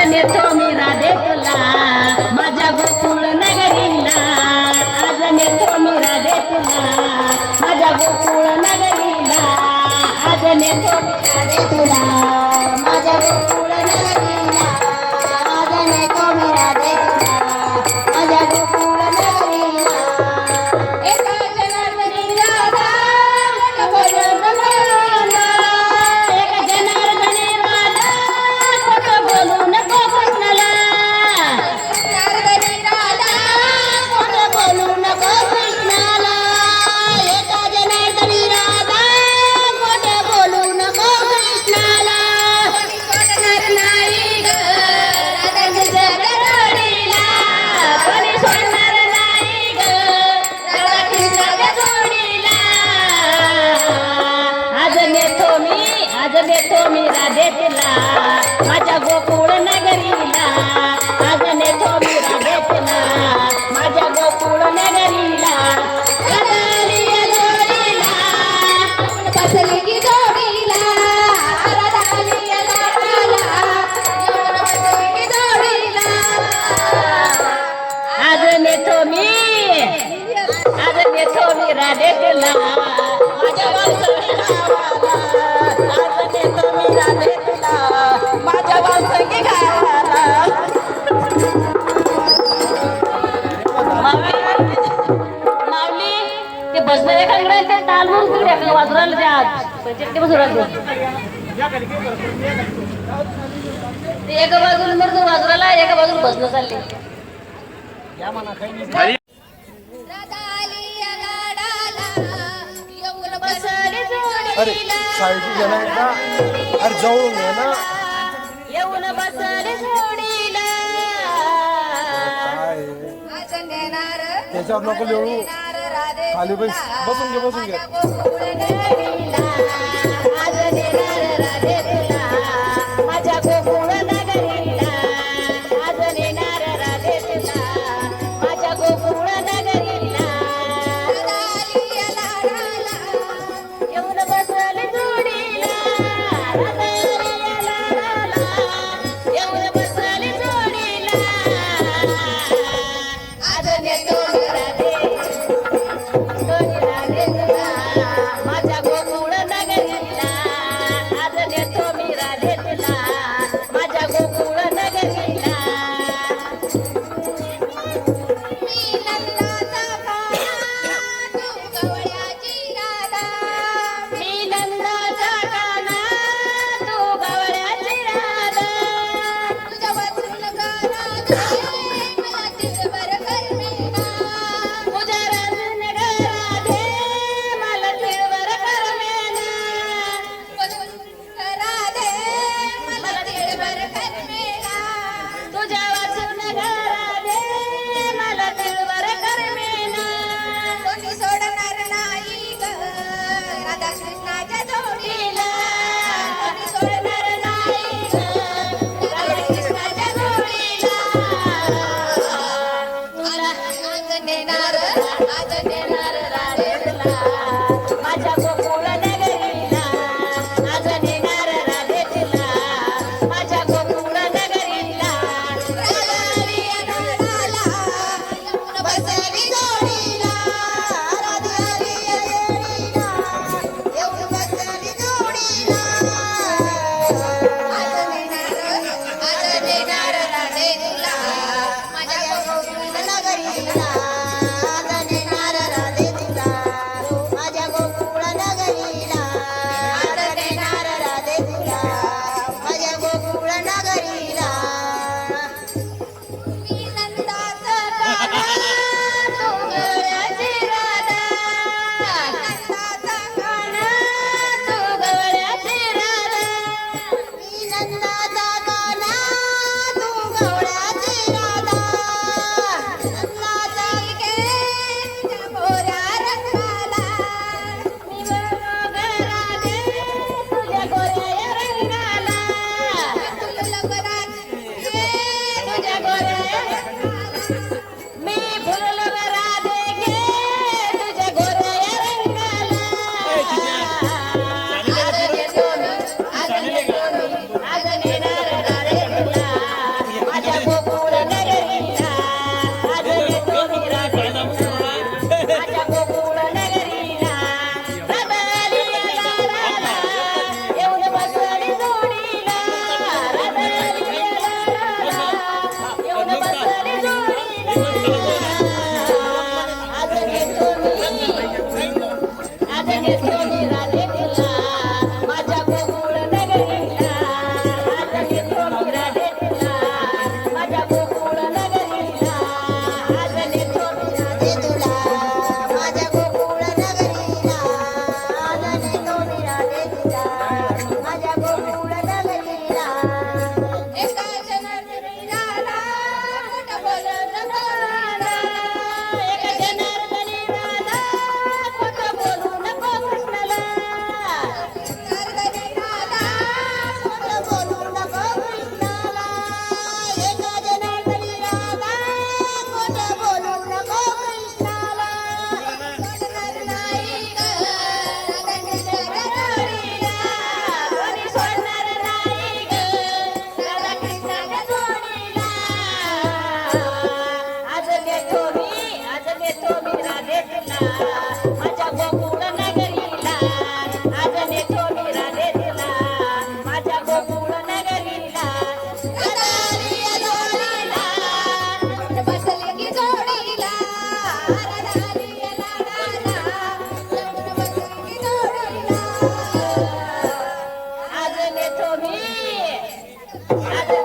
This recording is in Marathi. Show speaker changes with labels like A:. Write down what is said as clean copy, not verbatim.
A: नेतो मी राधे तुला माझ्या गोकुळ नगरीला आज नेतो मी राधे तुला माझ्या गोकुळ नगरीला आज नेतो मी राधे तुला माझ्या गोकुळ नगरीला आज नेतो मी राधे तुला माझ्या गोकुळ नगरीला एका जनार्दनी राधा बोलून एका जनार्दनी राधा खोटं बोलू नको कृष्णाला जनार्दनी राधा खोटं बोलू नको कृष्णाला एका जनार्दनी राधा खोटं बोलू नको कृष्णाला कोणी सोडणार नाही ग राधा तुझ्या जोडीला कोणी सोडणार नाही ग राधा तुझ्या जोडीला आज नेतो मी राधे तुला माझ्या गोकुळ नगरीला आज नेतो मी राधे तुला माझ्या गोकुळ नगरीला राधालिया जोडीला बसली की जोडीला राधालिया लाडाला बसली की जोडीला आज नेतो मी राधे तुला माझ्या वासळीला आज नेतो मी राधे तुला माझ्या वासळी गावाला माऊली ते बसणारे कांगडे ते ताल म्हणून तिकडे आपल्या वाजराला द्या आज पंचायती बसून राहतो ते एका बाजूला मरतो वाजराला एका बाजूला बसणं चालले या म्हणा काही
B: अरे साईडची गेला एकदा अरे जवळून ये ना
A: येऊन बसले जोडीला
B: काय त्याच्यावर नको लिहू खाली बसून घे
A: आज नेणार राधे तुला माझ्या गोकुळ नगरीला आज नेणार राधे तुला माझ्या गोकुळ नगरीला येऊन बसले जोडीला येऊन बसले जोडीला आज नेतो राधे तुला माझ्या गोकुळ आज